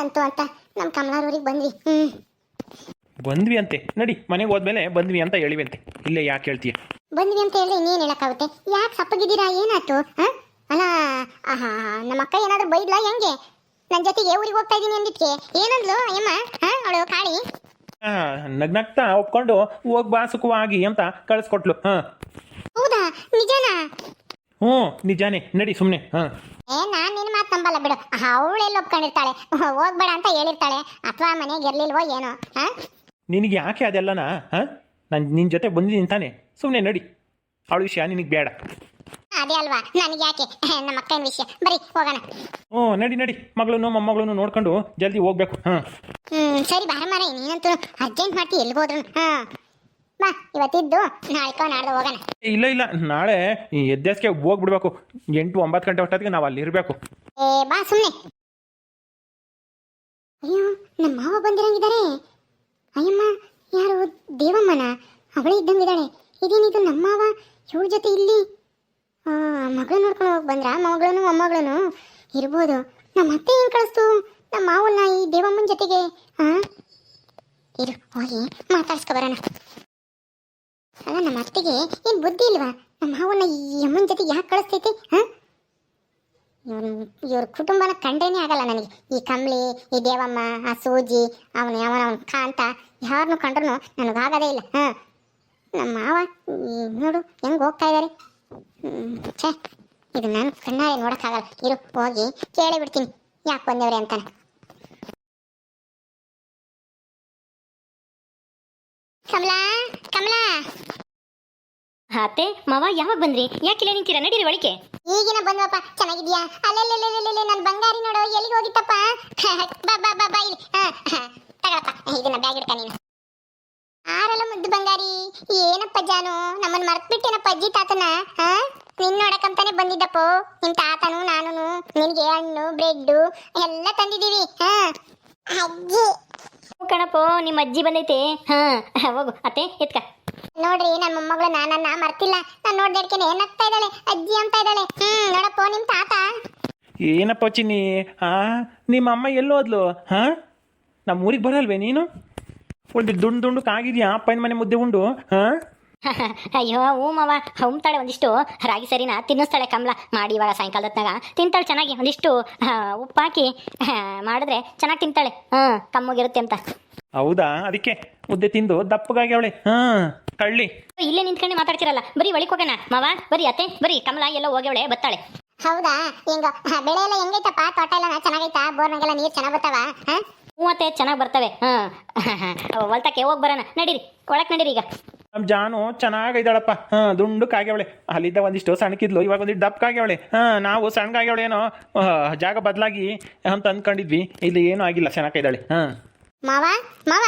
ಅಂತೂ ಅಂತ ನಮ್ಮ ಕಮಲಾರೂರಿಗೆ ಬಂದ್ವಿ. ಬಂದ್ವಿ ಅಂತೆ ನಡಿ, ಮನೆಗೆ ಹೋದ್ಮೇಲೆ ಬಂದ್ವಿ ಅಂತ ಹೇಳಿವಿ ಅಂತೆ. ಇಲ್ಲೇ ಯಾಕೆ ಹೇಳ್ತೀಯ? ಬಂದ್ವಿ ಅಂತ ಹೇಳಿ ಇನ್ನೇನು ಹೇಳಕ್ಕಾಗುತ್ತೆ? ಯಾಕೆ ಸಪ್ಪಗಿದ್ದೀರಾ, ಏನಾಯ್ತು? ಅಲ್ಲ, ನಮ್ಮ ಅಕ್ಕ ಏನಾದರೂ ಬೈದ್ಲಾ ಹೆಂಗೆ? ನನ್ನ ಜೊತೆಗೆ ಊರಿಗೆ ಹೋಗ್ತಾ ಇದ್ದೀನಿ ಅಂದಿದ್ಕೆ ಏನಂದ್ಲು ಅಯ್ಯಮ್ಮ? ಅವಳು ಕಾಳಿ ನಗ್ನಗ್ತಾ ಒಪ್ಕೊಂಡು ಹೋಗ್ ಬಾ ಸುಖವಾಗಿ ಅಂತ ಕಳಿಸ್ಕೊಟ್ಲು. ಹೌದಾ? ನಿಜನಾ? ಹ್ಞೂ ನಿಜಾನೇ, ನಡಿ ಸುಮ್ಮನೆ. ನಾನು ನಿನ್ನ ಮಾತು ನಂಬಲ್ಲ ಬಿಡು. ಅವಳೆಲ್ಲ ಒಪ್ಕೊಂಡಿರ್ತಾಳೆ, ಹೋಗ್ಬೇಡ ಅಂತ ಹೇಳಿರ್ತಾಳೆ, ಅಥವಾ ಮನೆಗೆ ಇರ್ಲಿಲ್ವೋ ಏನೋ. ನಿನಗೆ ಯಾಕೆ ಅದೆಲ್ಲನಾ? ನಾನು ನಿನ್ನ ಜೊತೆ ಬಂದಿದ್ದೀನಿ ತಾನೆ, ಸುಮ್ಮನೆ ನಡಿ. ಅವಳ ವಿಷಯ ನಿನಗೆ ಬೇಡ. ಅದೇ ಅಲ್ವಾ, ನನಗೆ ಯಾಕೆ ನಮ್ಮ ಅಕ್ಕನ ವಿಷಯ. ಬರೀ ಹೋಗೋಣ. ಹ್ಞೂ ನಡಿ ನಡಿ, ಮಗಳನ್ನು ಮೊಮ್ಮಗಳನ್ನು ನೋಡ್ಕೊಂಡು ಜಲ್ದಿ ಹೋಗ್ಬೇಕು. ಸರಿ ಬಾರ ಮಾರ, ನೀನಂತೂ ಅರ್ಜೆಂಟ್ ಮಾಡ್ತಿ ಎಲ್ಗೋದ್ರು. ಬಾ, ಇವತ್ತಿದ್ದು ನಾಳೆ ನಾಡ್ದು ಹೋಗೋಣ. ಇಲ್ಲ ಇಲ್ಲ, ನಾಳೆ ಎದ್ದೇಸ್ಗೆ ಹೋಗ್ಬಿಡ್ಬೇಕು. 8-9 ಗಂಟೆ ಅಷ್ಟೊತ್ತಿಗೆ ನಾವು ಅಲ್ಲಿ ಇರಬೇಕು. ಬಾ ಸುಮ್ಮನೆ. ಅಯ್ಯೋ, ನಮ್ಮ ಮಾವ ಬಂದಿರಂಗಿದ್ದಾರೆ. ಅಯ್ಯಮ್ಮ, ಯಾರು? ದೇವಮ್ಮನ? ಅವಳೇ ಇದ್ದಂಗಿದ್ದಾಳೆ. ಇದೇನಿದು ನಮ್ಮ ಮಾವ ಇವಳ ಜೊತೆ ಇಲ್ಲಿ? ಮಗಳು ನೋಡ್ಕೊಂಡು ಹೋಗಿ ಬಂದ್ರ? ಮಗಳನ್ನು ಮೊಮ್ಮಗಳನ್ನು ಇರ್ಬೋದು. ನಮ್ಮ ಅತ್ತೆ ಏನು ಕಳಿಸ್ತು ನಮ್ಮ ಮಾವನ್ನ ಈ ದೇವಮ್ಮನ ಜೊತೆಗೆ? ಇರು, ಹೋಗಿ ಮಾತಾಡ್ಸ್ಕೊ ಬರೋಣ. ಅಲ್ಲ, ನಮ್ಮ ಅತ್ತೆಗೆ ಏನು ಬುದ್ಧಿ ಇಲ್ವಾ? ನಮ್ಮ ಮಾವನ್ನ ಈ ಅಮ್ಮನ ಜೊತೆಗೆ ಯಾಕೆ ಕಳಿಸ್ತೈತಿ? ಇವ್ರ ಕುಟುಂಬನ ಕಂಡ್ರೇನೆ ಆಗಲ್ಲ ನನಗೆ. ಈ ಕಮ್ಲಿ, ಈ ದೇವಮ್ಮ, ಆ ಸೂಜಿ, ಅವನ ಕಾಂತ, ಯಾರನ್ನು ಕಂಡ್ರು ನನಗಾಗದೇ ಇಲ್ಲ. ನಮ್ಮ ಮಾವ ನೋಡು ಹೆಂಗೆ ಹೋಗ್ತಾ ಇದ್ದಾರೆ. ಛೇ, ಇದು ನಾನು ಕಣ್ಣಾರೆ ನೋಡೋಕ್ಕಾಗಲ್ಲ. ಇರು, ಹೋಗಿ ಕೇಳಿ ಬಿಡ್ತೀನಿ ಯಾಕೆ ಬಂದವ್ರೆ ಅಂತಾನೆ. ಕಮಲಾ, ಕಮಲಾ. ಅತ್ತೆ ಮಾವ ಯಾವಾಗ ಬಂದ್ರಿ? ಯಾಕಿಲ್ಲ ನಿಂತೀರಾ? ನಡೀರಿ ಒಳಗೆ. ಈಗಿನ ಬಂದ್ವಪ್ಪ. ಚೆನ್ನಾಗಿದ್ಯಾ? ಅಲ್ಲೆಲ್ಲೆಲ್ಲೆಲ್ಲೆ ನನ್ನ ಬಂಗಾರಿ ನೋಡು, ಎಲ್ಲಿಗೆ ಹೋಗಿತ್ತಪ್ಪ? ಬಾ ಬಾ ಬಾ ಬಾ, ಇಲ್ಲಿ ತಗೊಳಪ್ಪ, ಇದನ್ನ ಬ್ಯಾಗ್ ಇಡ್ಕ ನೀನು. ಆರಲ್ಲ ಮುದ್ದು ಬಂಗಾರಿ, ಏನಪ್ಪ ಜಾನು, ನಮ್ಮನ್ನ ಮರ್ತ್ಬಿಟ್ಟೇನಪ್ಪ ಅಜ್ಜಿ ತಾತನ? ನಿನ್ ನೋಡಕ್ಕಂತಾನೆ ಬಂದಿದ್ದಪ್ಪೋ. ನಿಮ್ ತಾತನು ನಾನು ನಿನ್ಗೆ ಹಣ್ಣು ಬ್ರೆಡ್ಡು ಎಲ್ಲ ತಂದಿದೀವಿ. ಅಜ್ಜಿ ಕಣಪ್ಪೋ, ನಿಮ್ಮ ಅಜ್ಜಿ ಬಂದೈತೆ. ಹೋಗು ಅತ್ತೆ, ಎತ್ಕ. ನೋಡ್ರಿ, ನನ್ನ ಮೊಮ್ಮಗಳು ನಾನನ್ನ ಮರ್ತಿಲ್ಲ. ನಾನು ನೋಡ್ದೇಡ್ಕೇನೆ ಏನಾಗ್ತಾ ಇದ್ದಾಳೆ, ಅಜ್ಜಿ ಅಂತ ಇದ್ದಾಳೆ. ನೋಡಪ್ಪೋ ನಿಮ್ ತಾತ. ಏನಪ್ಪ ಚಿನ್ನಿ, ನಿಮ್ಮ ಅಮ್ಮ ಎಲ್ಲೋದ್ಲು? ನಮ್ಮ ಊರಿಗೆ ಬರಲ್ವೇ ನೀನು? ಒಂದು ದುಂಡು ಕಾಗಿದ್ಯಾ ಅಪ್ಪನ ಮನೆ ಮುದ್ದೆ ಉಂಡು? ಅಯ್ಯೋ ಹ್ಞೂ ಮಾವ, ಉಮ್ತಾಳೆ. ಒಂದಿಷ್ಟು ರಾಗಿ ಸರಿನಾ ತಿನ್ನಿಸ್ತಾಳೆ ಕಮಲ ಮಾಡಿ. ಇವಾಗ ಸಾಯಂಕಾಲದ ಹೊತ್ನಾಗ ತಿಂತಾಳೆ ಚೆನ್ನಾಗಿ. ಒಂದಿಷ್ಟು ಉಪ್ಪಾಕಿ ಮಾಡಿದ್ರೆ ಚೆನ್ನಾಗಿ ತಿಂತಾಳೆ. ಕಮ್ಮಗಿರುತ್ತೆ ಅಂತ. ಹೌದಾ? ಅದಕ್ಕೆ ಮುದ್ದೆ ತಿಂದು ದಪ್ಪಗಾಗಿ ಅವಳೆ. ಕಳ್ಳಿ ಇಲ್ಲೇ ನಿಂತ್ಕೊಂಡೆ ಮಾತಾಡ್ತಿರಲ್ಲ, ಬರೀ ಒಳಗೆ ಹೋಗೋಣ ಮಾವ. ಬರೀ ಅತ್ತೆ ಬರೀ, ಕಮಲ ಎಲ್ಲ ಹೋಗ್ಯವಳೆ, ಬತ್ತಾಳೆ. ಹೌದಾ? ಹೆಂಗ ಬೆಳೆ ಎಲ್ಲ ಹೆಂಗೈತಪ್ಪ? ತೋಟ ಎಲ್ಲ ಚೆನ್ನಾಗೈತಾ? ಬೋರ್ನಾಗೆಲ್ಲ ನೀರು ಚೆನ್ನಾಗಿ ಬರ್ತಾವ? ಮೂವತ್ತೆ ಚೆನ್ನಾಗಿ ಬರ್ತವೆ. ಹೊಲ್ತಕ್ಕೆ ಹೋಗಿ ಬರೋಣ, ನಡೀರಿ ಒಳಕ್ಕೆ ನಡೀರಿ. ಈಗ ನಮ್ಮ ಜಾನು ಚೆನ್ನಾಗಿದ್ದಾಳಪ್ಪ. ದುಂಡಕ್ಕಾಗ್ಯವಳೆ. ಅಲ್ಲಿದ್ದ ಒಂದಿಷ್ಟು ಸಣ್ಣಕಿದ್ಲು, ಇವಾಗ ಒಂದಿಷ್ಟು ದಪ್ಪಕ್ಕಾಗ್ಯವಳೆ. ನಾವು ಸಣ್ಣಗಾಗ್ಯವಳೆ ಏನೋ ಜಾಗ ಬದಲಾಗಿ ಅಂತ ಅಂದ್ಕೊಂಡಿದ್ವಿ. ಇಲ್ಲಿ ಏನೂ ಆಗಿಲ್ಲ, ಚೆನ್ನಾಗಿದ್ದಾಳೆ. ಮಾವ ಮಾವ.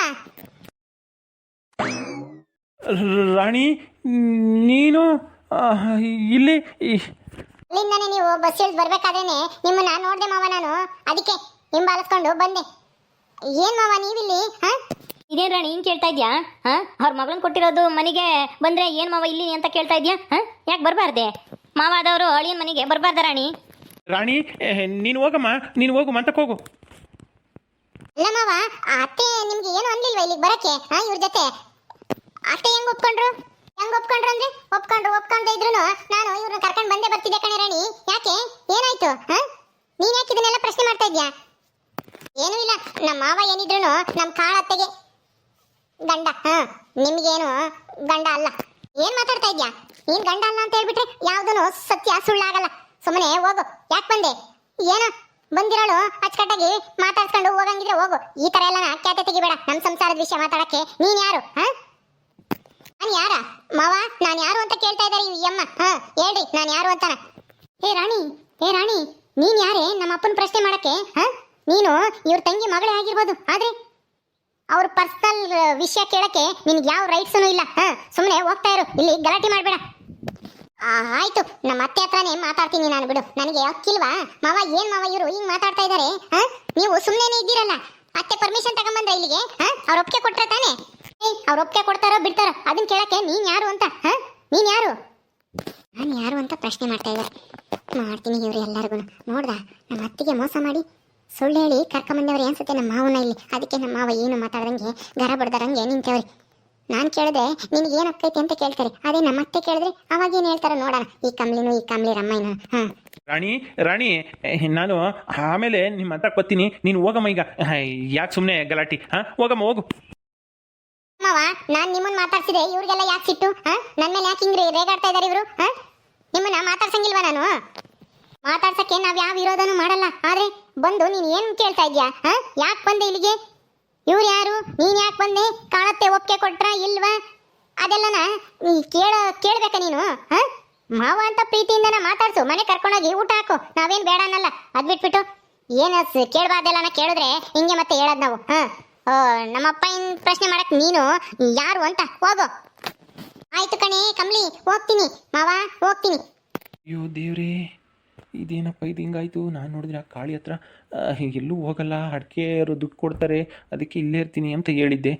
ರಾಣಿ, ನೀನು ಇಲ್ಲಿ? ಅಲ್ಲಿಂದಾನೆ ನೀವು ಬಸ್ ಇಳಿದು ಬರ್ಬೇಕಾದ್ರೇನೆ ನಿಮ್ಮನ್ನ ನೋಡ್ದೆ ಮಾವ. ನಾನು ಅದಕ್ಕೆ ಹಿಂಬಾಲಿಸ್ಕೊಂಡು ಬಂದೆ. ಏನ್ ಮಾವ ನೀವಿಲ್ಲಿ? ಇದೇನು ರಾಣಿ ಹಿಂಗೆ ಕೇಳ್ತಾ ಇದ್ಯಾ? ಅವ್ರ ಮಗಳನ್ನ ಕೊಟ್ಟಿರೋದು ಮನೆಗೆ ಬಂದರೆ ಏನು ಮಾವ ಇಲ್ಲಿ ಅಂತ ಕೇಳ್ತಾ ಇದ್ಯಾ? ಯಾಕೆ ಬರಬಾರ್ದೆ? ಮಾವ ಆದವರು ಅಳಿಯನ ಮನೆಗೆ ಬರಬಾರ್ದ ರಾಣಿ? ರಾಣಿ, ನೀನು ಹೋಗಮ್ಮ, ನೀನು ಹೋಗು, ಮಂತಕ್ಕೆ ಹೋಗು. ಅಲ್ಲ ಮಾವ, ಅತ್ತೆ ನಿಮ್ಗೆ ಏನು ಅನ್ಲಿಲ್ವಾ ಇಲ್ಲಿಗೆ ಬರಕ್ಕೆ? ಇವ್ರ ಜೊತೆ ಅತ್ತೆ ಹೆಂಗ್ ಒಪ್ಕೊಂಡ್ರು ಅಂದ್ರೆ ಒಪ್ಕೊಂಡ್ರೆ ಇದ್ರು ನಾನು ಇವ್ರನ್ನ ಕರ್ಕೊಂಡು ಬಂದೇ ಬರ್ತಿದ್ದೆ ಕಣೆ ರಾಣಿ. ಯಾಕೆ, ಏನಾಯ್ತು? ನೀನ್ ಯಾಕೆ ಇದನ್ನೆಲ್ಲ ಪ್ರಶ್ನೆ ಮಾಡ್ತಾ ಇದ್ಯಾ? ಏನೂ ಇಲ್ಲ, ನಮ್ಮ ಮಾವ ಏನಿದ್ರು ನಮ್ಮ ಕಾಳತ್ತೆಗೆ ಗಂಡ. ನಿಮ್ಗೇನು ಗಂಡ ಅಲ್ಲ. ಏನ್ ಮಾತಾಡ್ತಾ ಇದ್ಯಾ? ನೀನ್ ಗಂಡ ಅಲ್ಲ ಅಂತ ಹೇಳ್ಬಿಟ್ರೆ ಯಾವ್ದೂ ಸತ್ಯ ಸುಳ್ಳಾಗಲ್ಲ. ಸುಮ್ಮನೆ ಹೋಗು. ಯಾಕೆ ಬಂದೆ? ಏನೋ ಬಂದಿರೋಳು ಅಚ್ಚಕಟ್ಟಾಗಿ ಮಾತಾಡ್ಸ್ಕೊಂಡು ಹೋಗಂಗಿದ್ರೆ ಹೋಗು. ಈ ತರ ಎಲ್ಲ ಖ್ಯಾತೆ ತೆಗಿಬೇಡ. ನಮ್ಮ ಸಂಸಾರದ ವಿಷಯ ಮಾತಾಡಕ್ಕೆ ನೀನ್ ಯಾರು? ನಾನು ಯಾರ ಮಾವ? ನಾನು ಯಾರು ಅಂತ ಕೇಳ್ತಾ ಇದ್ದಾರೆ ಈ ಅಮ್ಮ. ಹೇಳ್ರಿ, ನಾನು ಯಾರು ಅಂತಾನ. ಏ ರಾಣಿ, ನೀನ್ ಯಾರೇ ನಮ್ಮ ಅಪ್ಪನ ಪ್ರಶ್ನೆ ಮಾಡಕ್ಕೆ? ನೀನು ಇವ್ರ ತಂಗಿ ಮಗಳೇ ಆಗಿರ್ಬೋದು, ಆದ್ರೆ ಅವ್ರ ಪರ್ಸನಲ್ ವಿಷಯ ಕೇಳಕ್ಕೆ ನಿನ್ಗೆ ಯಾವ ರೈಟ್ಸೂ ಇಲ್ಲ. ಸುಮ್ಮನೆ ಹೋಗ್ತಾ ಇರು, ಇಲ್ಲಿ ಗಲಾಟೆ ಮಾಡಬೇಡ. ಆಯ್ತು, ನಮ್ಮ ಅತ್ತೆ ಹತ್ರನೇ ಮಾತಾಡ್ತೀನಿ ನಾನು, ಬಿಡು. ನನಗೆ ಹಕ್ಕಿಲ್ವಾ ಮಾವ? ಏನ್ ಮಾವ ಇವರು ಹಿಂಗ್ ಮಾತಾಡ್ತಾ ಇದ್ದಾರೆ? ನೀವು ಸುಮ್ಮನೆ ಇದ್ದೀರಲ್ಲ. ಅತ್ತೆ ಪರ್ಮಿಷನ್ ತಗೊಂಬಂದ್ರ ಇಲ್ಲಿಗೆ? ಅವ್ರ ಒಪ್ಪಿಗೆ ಕೊಟ್ರ ತಾನೆ? ಅವ್ರ ಒಪ್ಪಿಗೆ ಕೊಡ್ತಾರೋ ಬಿಡ್ತಾರೋ ಅದನ್ನ ಕೇಳಕ್ಕೆ ನೀನ್ ಯಾರು ಅಂತ? ನೀನ್ ಯಾರು? ನಾನು ಯಾರು ಅಂತ ಪ್ರಶ್ನೆ ಮಾಡ್ತಾ ಇದ್ದಾರೆ. ಮಾಡ್ತೀನಿ ಇವ್ರು ಎಲ್ಲರಿಗೂ. ನೋಡ್ದ, ನಮ್ಮ ಅತ್ತಿಗೆ ಮೋಸ ಮಾಡಿ ಸುಳ್ಳು ಹೇಳಿ ಕರ್ಕೊಂಬಂದವ್ರಿ ಅನ್ಸುತ್ತೆ ನಮ್ಮ ಮಾವನ ಇಲ್ಲಿ. ಅದಕ್ಕೆ ನಮ್ಮ ಮಾವ ಏನು ಮಾತಾಡ್ದಂಗೆ ಗರ ಬಡ್ದಾರಂಗೆ ನಿಂತವ್ರಿ. ನಾನು ಕೇಳಿದ್ರೆ ನಿನಗೆ ಏನು ಅಕ್ಕೈತಿ ಅಂತ ಕೇಳ್ತಾರೆ. ಅದೇ ನಮ್ಮ ಅತ್ತೆ ಕೇಳಿದ್ರೆ ಅವಾಗ ಏನು ಹೇಳ್ತಾರೆ ನೋಡೋಣ. ಈ ಕಮ್ಲಿ ರಮ್ಮಯ್ಯನ. ಹಾಂ ರಾಣಿ ನಾನು ಆಮೇಲೆ ನಿಮ್ಮ ಹತ್ರ ಬರ್ತೀನಿ. ನೀನು ಹೋಗಮ್ಮ ಈಗ. ಯಾಕೆ ಸುಮ್ಮನೆ ಗಲಾಟಿ? ಹೋಗಮ್ಮ ಹೋಗು. ಮಾವ, ನಾನು ನಿಮ್ಮನ್ನ ಮಾತಾಡ್ಸಿದೆ, ಇವ್ರಿಗೆಲ್ಲ ಯಾಕೆ ಸಿಟ್ಟು? ನನ್ನ ಮೇಲೆ ಯಾಕೆ ಹಿಂಗ್ರಿ ರೇಗಾಡ್ತಾ ಇದ್ದಾರೆ ಇವರು? ನಿಮ್ಮನ್ನ ಮಾತಾಡ್ಸಂಗಿಲ್ವಾ ನಾನು? ಮಾತಾಡ್ಸಕ್ಕೆ ನಾವ್ ಯಾವ ವಿರೋಧನೂ ಮಾಡಲ್ಲ. ಆದ್ರೆ ಬಂದು ನೀನ್ ಏನ್ ಕೇಳ್ತಾ ಇದ್ಯಾ? ಯಾಕೆ ಬಂದೆ ಇಲ್ಲಿಗೆ? ಇವ್ರು ಯಾರು? ನೀನ್ ಯಾಕೆ ಬಂದೆ? ಕಾಣತ್ತೆ ಒಪ್ಪಿಗೆ ಕೊಟ್ರ ಇಲ್ವಾ ಅದೆಲ್ಲನ ಕೇಳ್ಬೇಕ ನೀನು? ಮಾವ ಅಂತ ಪ್ರೀತಿಯಿಂದನ ಮಾತಾಡ್ಸು, ಮನೆ ಕರ್ಕೊಂಡೋಗಿ ಊಟ ಹಾಕು, ನಾವೇನ್ ಬೇಡ ಅನ್ನಲ್ಲ. ಅದ್ ಬಿಟ್ಬಿಟ್ಟು ಏನ ಕೇಳ್ಬಾರ್ದೆಲ್ಲ ಕೇಳಿದ್ರೆ ಹಿಂಗೆ ಮತ್ತೆ ಹೇಳದ್ ನಾವು. ನಮ್ಮಪ್ಪ ಹಿಂಗ್ ಪ್ರಶ್ನೆ ಮಾಡಕ್ ನೀನು ಯಾರು ಅಂತ ಹೋಗು. ಆಯ್ತು ಕಣೆ ಕಮ್ಲಿ, ಹೋಗ್ತೀನಿ ಮಾವ, ಹೋಗ್ತೀನಿ. ಅಯ್ಯೋ ದೇವ್ರೇ, ಇದೇನಪ್ಪ ಇದು ಹಿಂಗಾಯ್ತು? ನಾನು ನೋಡಿದ್ರೆ ಆ ಕಾಳಿ ಹತ್ರ ಎಲ್ಲೂ ಹೋಗಲ್ಲ, ಅಡಿಕೆ ಅವರು ದುಡ್ಡು ಕೊಡ್ತಾರೆ, ಅದಕ್ಕೆ ಇಲ್ಲೇ ಇರ್ತೀನಿ ಅಂತ ಹೇಳಿದ್ದೆ.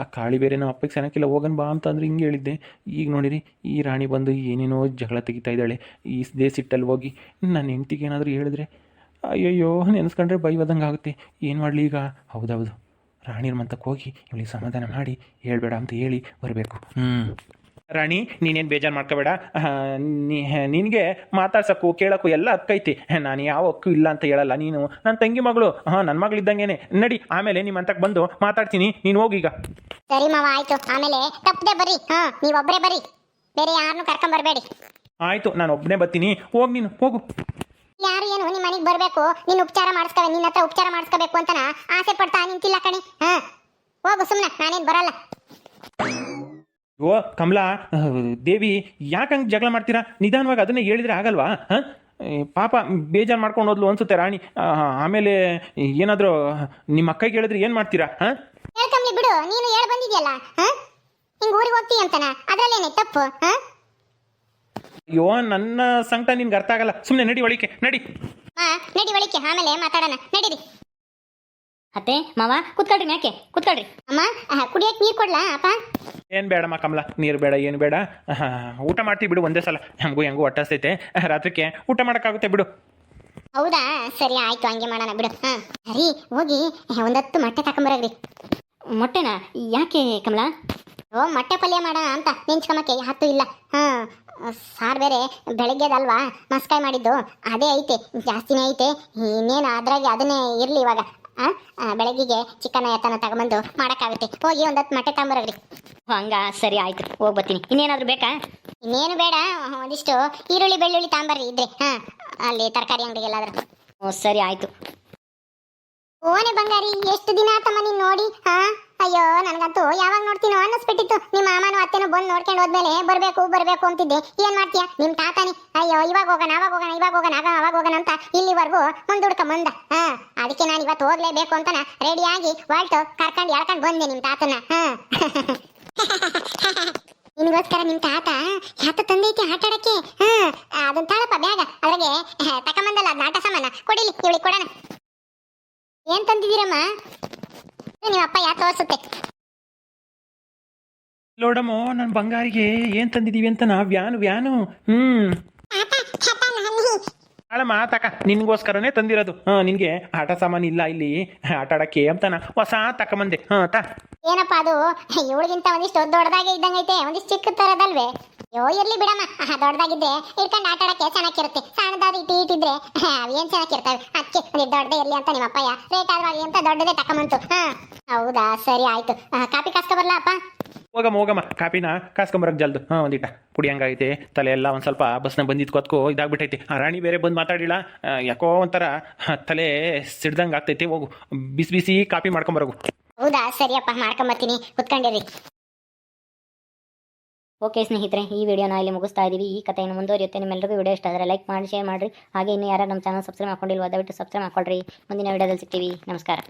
ಆ ಕಾಳಿ ಬೇರೆ ನಮ್ಮ ಅಪ್ಪಗೆ ಸನಕ್ಕಿಲ್ಲ, ಹೋಗನ್ ಬಾ ಅಂತ ಅಂದ್ರೆ ಹಿಂಗೆ ಹೇಳಿದ್ದೆ. ಈಗ ನೋಡಿರಿ ಈ ರಾಣಿ ಬಂದು ಏನೇನೋ ಜಗಳ ತೆಗಿತಾ ಇದ್ದಾಳೆ. ಇದೇ ಸಿಟ್ಟಲ್ಲಿ ಹೋಗಿ ನನ್ನ ಹೆಂಡ್ತಿಗೆ ಏನಾದರೂ ಹೇಳಿದ್ರೆ ಅಯ್ಯಯ್ಯೋ ನೆನೆಸ್ಕೊಂಡ್ರೆ ಬೈವದಂಗೆ ಆಗುತ್ತೆ. ಏನು ಮಾಡಲಿ ಈಗ? ಹೌದೌದು, ರಾಣಿರ ಮಂತಕ್ಕೆ ಹೋಗಿ ಇವಳಿಗೆ ಸಮಾಧಾನ ಮಾಡಿ ಹೇಳ್ಬೇಡ ಅಂತ ಹೇಳಿ ಬರಬೇಕು. ರಾಣಿ, ನೀನೇನು ಬೇಜಾರು ಮಾಡ್ಕೋಬೇಡ. ನಿನಗೆ ಮಾತಾಡ್ಸೋಕ್ಕೂ ಕೇಳೋಕ್ಕೂ ಎಲ್ಲ ಹಕ್ಕೈತಿ. ನಾನು ಯಾವ ಹಕ್ಕು ಇಲ್ಲ ಅಂತ ಹೇಳಲ್ಲ. ನೀನು ನನ್ನ ತಂಗಿ ಮಗಳು, ನನ್ನ ಮಗಳಿದ್ದಂಗೆನೆ. ನಡಿ, ಆಮೇಲೆ ನಿಮ್ಮ ಅಂತಕ್ಕೆ ಬಂದು ಮಾತಾಡ್ತೀನಿ, ನೀನು ಹೋಗೀಗ. ಸರಿ ಮಾವ, ಆಯ್ತು. ಆಮೇಲೆ ತಪ್ಪದೆ ಬರ್ರಿ. ನೀವೊಬ್ಬರೇ ಬರ್ರಿ, ಬೇರೆ ಯಾರನ್ನೂ ಕರ್ಕೊಂಬರ್ಬೇಡಿ. ಆಯಿತು, ನಾನು ಒಬ್ಬನೇ ಬರ್ತೀನಿ. ಹೋಗಿ ನೀನು ಹೋಗು. ಯಾರು ಏನು ನಿಮ್ಮ ಮನೆಗೆ ಬರಬೇಕು, ನೀನು ಉಪಚಾರ ಮಾಡಿಸ್ಕವೆ, ನಿನ್ನ ಹತ್ರ ಉಪಚಾರ ಮಾಡಿಸ್ಕೋಬೇಕು ಅಂತ ಆಸೆ ಪಡ್ತಾ ನಿಂತಿಲ್ಲ ಕಣಿ. ಹೋಗು ಸುಮ್ಮನೆ, ನಾನೇನು ಬರಲ್ಲ. ಓ ಕಮಲಾ, ದೇವಿ, ಯಾಕಂಗೆ ಜಗಳ ಮಾಡ್ತೀರಾ? ನಿಧಾನವಾಗಿ ಅದನ್ನೇ ಹೇಳಿದ್ರೆ ಆಗಲ್ವಾ? ಪಾಪ ಬೇಜಾರು ಮಾಡ್ಕೊಂಡು ಹೋದ್ಲು ಅನ್ಸುತ್ತೆ ರಾಣಿ. ಆಮೇಲೆ ಏನಾದರೂ ನಿಮ್ಮ ಅಕ್ಕಗೆ ಹೇಳಿದ್ರೆ ಏನು ಮಾಡ್ತೀರಾ? ಹೇಳ್ಕಂಬ್ಲಿ ಬಿಡು, ನೀನು ಹೇಳಿ ಬಂದಿದ್ಯಲ್ಲ ಹಿಂಗೆ ಊರಿಗೆ ಹೋಗ್ತೀಯ ಅಂತನ, ಅದರಲ್ಲೇನೆ ತಪ್ಪು? ಅಯ್ಯೋ, ನನ್ನ ಸಂಕಟ ನಿನ್ಗೆ ಅರ್ಥ ಆಗಲ್ಲ. ಸುಮ್ಮನೆ ನಡಿ ಒಳಿಕೆ, ನಡಿ. ನಡಿ ಒಳಿಕೆ, ಆಮೇಲೆ ಮಾತಾಡೋಣ. ನಡೀರಿ. ಅತ್ತೆ ಮಾವ, ಕುತ್ಕೊಳ್ರಿ, ಯಾಕೆ ಕುತ್ಕೊಳ್ರಿ. ಅಮ್ಮ, ಕುಡಿಯಕ್ಕೆ ನೀರು ಕೊಡ್ಲಾ ಅಪ್ಪ? ಏನು ಬೇಡಮ್ಮ ಕಮಲ, ನೀರು ಬೇಡ, ಏನು ಬೇಡ. ಊಟ ಮಾಡ್ತೀವಿ ಬಿಡು ಒಂದೇ ಸಲ. ಹೆಂಗೂ ಹೊಟ್ಟಸ್ತೈತೆ, ರಾತ್ರಿಗೆ ಊಟ ಮಾಡೋಕ್ಕಾಗುತ್ತೆ ಬಿಡು. ಹೌದಾ, ಸರಿ ಆಯ್ತು, ಹಂಗೆ ಮಾಡೋಣ ಬಿಡು. ಸರಿ, ಹೋಗಿ ಒಂದತ್ತು ಮೊಟ್ಟೆ ತಕೊಂಬರ್ರಿ. ಮೊಟ್ಟೆನಾ? ಯಾಕೆ ಕಮಲಾ? ಓ, ಮೊಟ್ಟೆ ಪಲ್ಯ ಮಾಡೋಣ ಅಂತ ನೆಂಚ್ಕೊಂಬಕ್ಕೆ ಹತ್ತು ಇಲ್ಲ. ಸಾರು ಬೇರೆ ಬೆಳಗ್ಗೆದಲ್ವಾ ಮಸ್ಕಾಯಿ ಮಾಡಿದ್ದು, ಅದೇ ಐತೆ, ಜಾಸ್ತಿನೇ ಐತೆ. ಇನ್ನೇನು ಅದ್ರಾಗೆ ಅದನ್ನೇ ಇರಲಿ ಇವಾಗ. ಬೆಳಗ್ಗೆಗೆ ಚಿಕನ್ ಎತ್ತನ ತಗೊಂಬಂದು ಮಾಡೋಕ್ಕಾಗುತ್ತೆ. ಹೋಗಿ ಒಂದತ್ತು ಮೊಟ್ಟೆ ತಗೊಂಬರ್ರಿ. ಹಂಗ ಸರಿ ಆಯ್ತು, ಹೋಗಿ ಬರ್ತೀನಿ. ಇನ್ನೇನಾದರೂ ಬೇಕಾ? ಇನ್ನೇನು ಬೇಡ, ಒಂದಿಷ್ಟು ಈರುಳ್ಳಿ ಬೆಳ್ಳುಳ್ಳಿ ತಗೊಂಬರ್ರಿ ಇದ್ರೆ. ಅಲ್ಲಿ ತರಕಾರಿ ಅಂಗಡಿಗೆಲ್ಲಾದ್ರೂ. ಹ್ಞೂ ಸರಿ ಆಯಿತು. ಓನೆ ಬಂಗಾರಿ, ಎಷ್ಟು ದಿನ ಆತಮ್ಮ ನೀನು ನೋಡಿ? ಅಯ್ಯೋ, ನನಗಂತೂ ಯಾವಾಗ ನೋಡ್ತೀನೋ ಅನ್ನಿಸ್ಬಿಟ್ಟಿತ್ತು. ನಿಮ್ಮ ಮಾಮನೂ ಅತ್ತೆನೂ ಬಂದು ನೋಡ್ಕೊಂಡು ಹೋದ್ಮೇಲೆ ಬರ್ಬೇಕು ಅಂತಿದ್ದೆ. ಏನ್ ಮಾಡ್ತೀಯಾ ನಿಮ್ಮ ತಾತನಿ? ಅಯ್ಯೋ, ಇವಾಗ ಹೋಗೋಣ ಅವಾಗ ಹೋಗೋಣ, ಇವಾಗ ಹೋಗೋಣ ಅವಾಗ ಹೋಗೋಣ ಅಂತ ಇಲ್ಲಿವರೆಗೂ ಮುಂದೂಡ್ಕೊಂಬಂದ. ಅದಕ್ಕೆ ನಾನು ಇವತ್ತು ಹೋಗ್ಲೇಬೇಕು ಅಂತನ ರೆಡಿಯಾಗಿ ವಾಲ್ಟು ಕರ್ಕೊಂಡು ಎಳ್ಕೊಂಡು ಬಂದೆ ನಿಮ್ಮ ತಾತನ. ನಿನಗೋಸ್ಕರ ನಿಮ್ಮ ತಾತ ಯಾತ ತಂದೈತಿ ಆಟ ಆಡಕ್ಕೆ. ಅದನ್ನ ತಾಳಪ್ಪ ಬ್ಯಾಗ, ಅದ್ರಾಗೆ ತಕೊಂಬಂದಲ್ಲ ಅದನ್ನ ಆಟ ಸಾಮಾನ. ಕೊಡಿಲಿ, ಇವಳಿಗೆ ಕೊಡೋಣ. ಏನ್ ತಂದಿದ್ದೀರಮ್ಮ? ನಿಮ್ಮ ಅಪ್ಪ ಯಾಕೆ ತೋರಿಸುತ್ತೆ ನೋಡಮ್ಮೋ, ನನ್ನ ಬಂಗಾರಿಗೆ ಏನು ತಂದಿದ್ದೀವಿ ಅಂತ ವ್ಯಾನು. ಅಳಮ್ಮ ತಕ, ನಿನ್ಗೋಸ್ಕರನೇ ತಂದಿರೋದು. ನಿನಗೆ ಆಟ ಸಾಮಾನು ಇಲ್ಲ ಇಲ್ಲಿ ಆಟ ಆಡಕ್ಕೆ ಅಂತಾನ ಹೊಸ ತಕೊಂಬಂದೆ. ಏನಪ್ಪ ಅದು? ಇವಳಿಗಿಂತ ಒಂದಿಷ್ಟು ದೊಡ್ಡದಾಗೆ ಇದ್ದಂಗೈತೆ, ಒಂದಿಷ್ಟು ಚಿಕ್ಕ ತರದಲ್ವೇ? ಅಯ್ಯೋ, ಇರ್ಲಿ ಬಿಡಮ್ಮ, ದೊಡ್ಡದಾಗಿದ್ದೆ ಇಟ್ಕೊಂಡು ಆಟ ಆಡಕ್ಕೆ ಚೆನ್ನಾಗಿರುತ್ತೆ. ಸಣ್ಣದಾದ ಇಟ್ಟಿದ್ರೆ ಏನ್ ಚೆನ್ನಾಗಿರ್ತವೆ. ಅದಕ್ಕೆ ಒಂದು ದೊಡ್ಡದೇ ಇರ್ಲಿ ಅಂತ ನಿಮ್ಮ ಅಪ್ಪಯ್ಯ ರೇಟ್ ಆದ್ರಾಗಿ ಅಂತ ದೊಡ್ಡದೇ ತಕೊಂಬಂತು. ಹೌದಾ, ಸರಿ ಆಯ್ತು. ಕಾಪಿ ಕಾಸ್ಕೊ ಬರ್ಲಾ ಅಪ್ಪ? ಹೋಗಮ್ಮ, ಕಾಪಿನ ಕಾಸ್ಕೊಂಬರಕ್ಕೆ ಜಲ್ದು. ಒಂದಿಟ ಕುಡಿಯಂಗೈತೆ, ತಲೆ ಎಲ್ಲ ಒಂದು ಸ್ವಲ್ಪ ಬಸ್ನ ಬಂದಿದ್ದು ಕೊತ್ಕೋ ಇದಾಗ್ಬಿಟ್ಟೈತಿ. ಆ ರಾಣಿ ಬೇರೆ ಬಂದು ಮಾತಾಡಿಲ್ಲ, ಯಾಕೋ ಒಂಥರ ತಲೆ ಸಿಡ್ದಂಗೆ ಆಗ್ತೈತಿ. ಹೋಗು, ಬಿಸಿ ಕಾಪಿ ಮಾಡ್ಕೊಂಬರೋಗು. ಹೌದಾ, ಸರಿಯಪ್ಪ, ಮಾಡ್ಕೊಂಬರ್ತೀನಿ, ಕುತ್ಕೊಂಡಿರಿ. ಓಕೆ ಸ್ನೇಹಿತರೆ, ಈ ವಿಡಿಯೋನ ಇಲ್ಲಿ ಮುಗಿಸ್ತಾ ಇದ್ದೀವಿ. ಈ ಕಥೆಯನ್ನು ಮುಂದುವರಿಯುತ್ತೆ. ನಿಮ್ಮೆಲ್ಲರಿಗೂ ವಿಡಿಯೋ ಇಷ್ಟ ಆದರೆ ಲೈಕ್ ಮಾಡಿ, ಶೇರ್ ಮಾಡಿರಿ. ಹಾಗೆ ಇನ್ನು ಯಾರು ನಮ್ಮ ಚಾನಲ್ ಸಬ್ಸ್ಕ್ರೈಬ್ ಮಾಡ್ಕೊಂಡಿಲ್ವೋ ದಯವಿಟ್ಟು ಸಬ್ಸ್ಕ್ರೈಬ್ ಮಾಡ್ಕೊಳ್ರಿ. ಮುಂದಿನ ವಿಡಿಯೋದಲ್ಲಿ ಸಿಗ್ತೀವಿ. ನಮಸ್ಕಾರ.